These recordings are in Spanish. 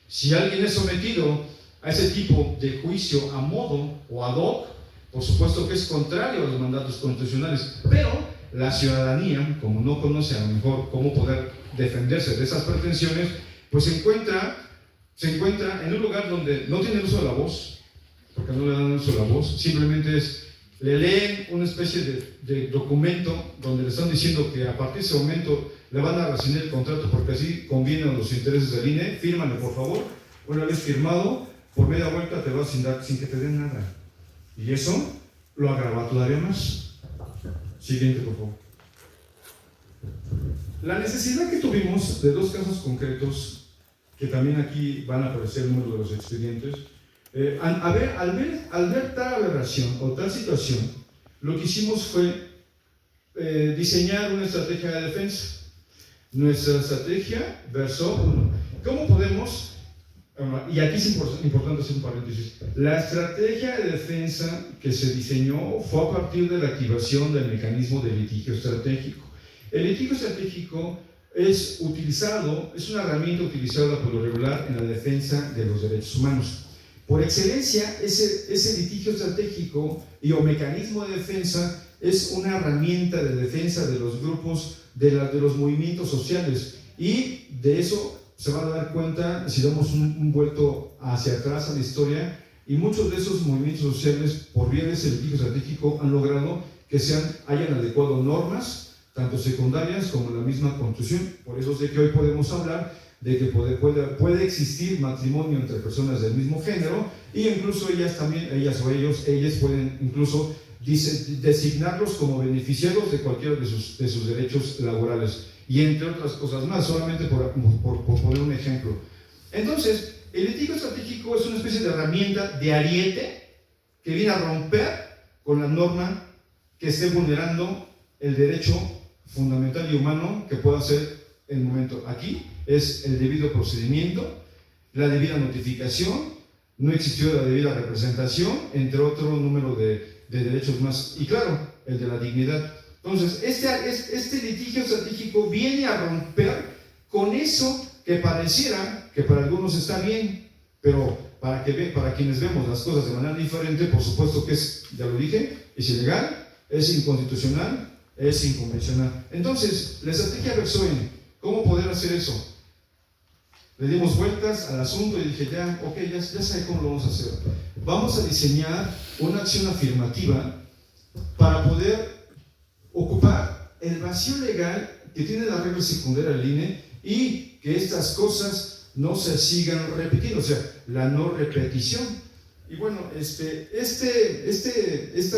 Si alguien es sometido a ese tipo de juicio a modo o ad hoc, por supuesto que es contrario a los mandatos constitucionales, pero la ciudadanía, como no conoce a lo mejor cómo poder defenderse de esas pretensiones, pues se encuentra en un lugar donde no tiene uso de la voz, porque no le dan uso de la voz, simplemente le leen una especie de documento donde le están diciendo que a partir de ese momento le van a rescindir el contrato porque así convienen los intereses del INE, fírmale por favor. Una vez firmado, por media vuelta te vas sin que te den nada. Y eso lo agrava todavía más. Siguiente, por favor. La necesidad que tuvimos de dos casos concretos, que también aquí van a aparecer el número de los expedientes, al ver tal aberración o tal situación, lo que hicimos fue diseñar una estrategia de defensa. Nuestra estrategia versó uno. ¿Cómo podemos? Y aquí es importante hacer un paréntesis. La estrategia de defensa que se diseñó fue a partir de la activación del mecanismo de litigio estratégico. El litigio estratégico es una herramienta utilizada por lo regular en la defensa de los derechos humanos. Por excelencia, ese litigio estratégico o mecanismo de defensa es una herramienta de defensa de los grupos, de los movimientos sociales, y de eso se van a dar cuenta si damos un vuelto hacia atrás a la historia, y muchos de esos movimientos sociales, por vía de ese litigio estratégico, han logrado que hayan adecuado normas, tanto secundarias como la misma Constitución. Por eso es de que hoy podemos hablar de que puede existir matrimonio entre personas del mismo género, y incluso ellas pueden incluso designarlos como beneficiarios de cualquiera de sus derechos laborales, y entre otras cosas más, solamente por poner un ejemplo. Entonces, el litigio estratégico es una especie de herramienta de ariete que viene a romper con la norma que esté vulnerando el derecho fundamental y humano que pueda ser el momento. Aquí es el debido procedimiento, la debida notificación, no existió la debida representación, entre otro número de derechos más, y claro, el de la dignidad. Entonces, este litigio estratégico viene a romper con eso que pareciera que para algunos está bien, pero para quienes vemos las cosas de manera diferente, por supuesto que ya lo dije, es ilegal, es inconstitucional, es inconvencional. Entonces, la estrategia versó en cómo poder hacer eso. Le dimos vueltas al asunto y dije, ya sé cómo lo vamos a hacer. Vamos a diseñar una acción afirmativa para poder ocupar el vacío legal que tiene la regla secundaria del INE, y que estas cosas no se sigan repitiendo, o sea, la no repetición. Y bueno, esta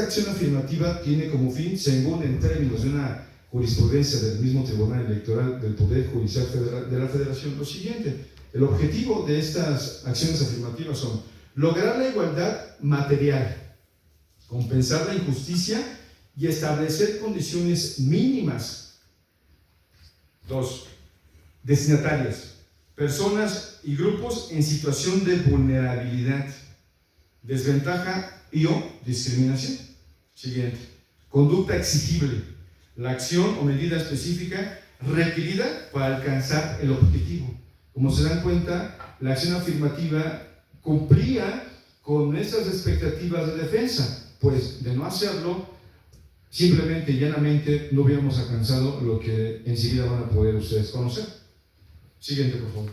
acción afirmativa tiene como fin, según en términos de una jurisprudencia del mismo Tribunal Electoral del Poder Judicial de la Federación, lo siguiente: el objetivo de estas acciones afirmativas son lograr la igualdad material, compensar la injusticia y establecer condiciones mínimas. 2. Destinatarias: personas y grupos en situación de vulnerabilidad, desventaja o discriminación. Siguiente: conducta exigible: la acción o medida específica requerida para alcanzar el objetivo. Como se dan cuenta, la acción afirmativa cumplía con estas expectativas de defensa, pues de no hacerlo, simplemente y llanamente no hubiéramos alcanzado lo que enseguida van a poder ustedes conocer. Siguiente, por favor.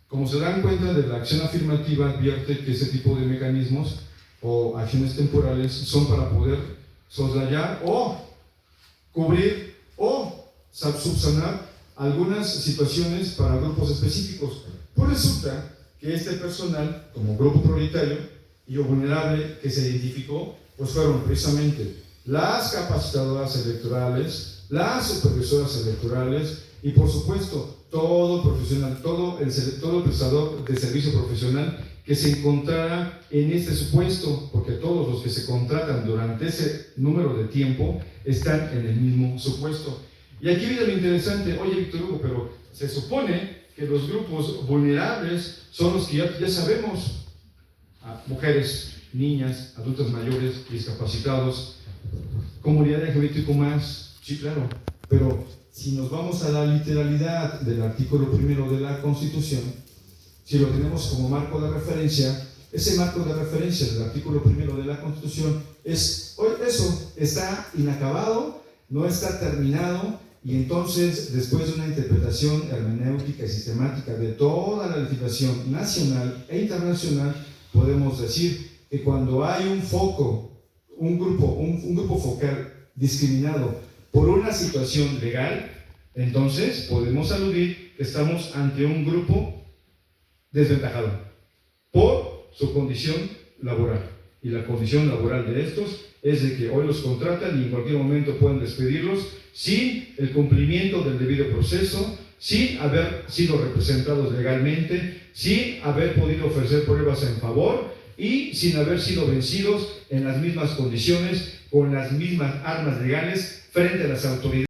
Como se dan cuenta, de la acción afirmativa advierte que ese tipo de mecanismos o acciones temporales son para poder soslayar o cubrir o subsanar algunas situaciones para grupos específicos. Pues resulta que este personal, como grupo prioritario y o vulnerable que se identificó, pues fueron precisamente las capacitadoras electorales, las supervisoras electorales y por supuesto todo profesional, todo el prestador de servicio profesional que se encontrara en este supuesto, porque todos los que se contratan durante ese número de tiempo están en el mismo supuesto. Y aquí viene lo interesante: oye, Víctor Hugo, pero se supone que los grupos vulnerables son los que ya sabemos: mujeres, niñas, adultos mayores, discapacitados, comunidad LGBTQ+. Sí, claro, pero si nos vamos a la literalidad del artículo 1 de la Constitución, si lo tenemos como marco de referencia, ese marco de referencia del artículo 1 de la Constitución es eso, está inacabado, no está terminado, y entonces, después de una interpretación hermenéutica y sistemática de toda la legislación nacional e internacional, podemos decir que cuando hay un foco, un grupo focal discriminado por una situación legal, entonces podemos aludir que estamos ante un grupo desventajado por su condición laboral. Y la condición laboral de estos es de que hoy los contratan y en cualquier momento pueden despedirlos sin el cumplimiento del debido proceso, sin haber sido representados legalmente, sin haber podido ofrecer pruebas en favor y sin haber sido vencidos en las mismas condiciones, con las mismas armas legales frente a las autoridades.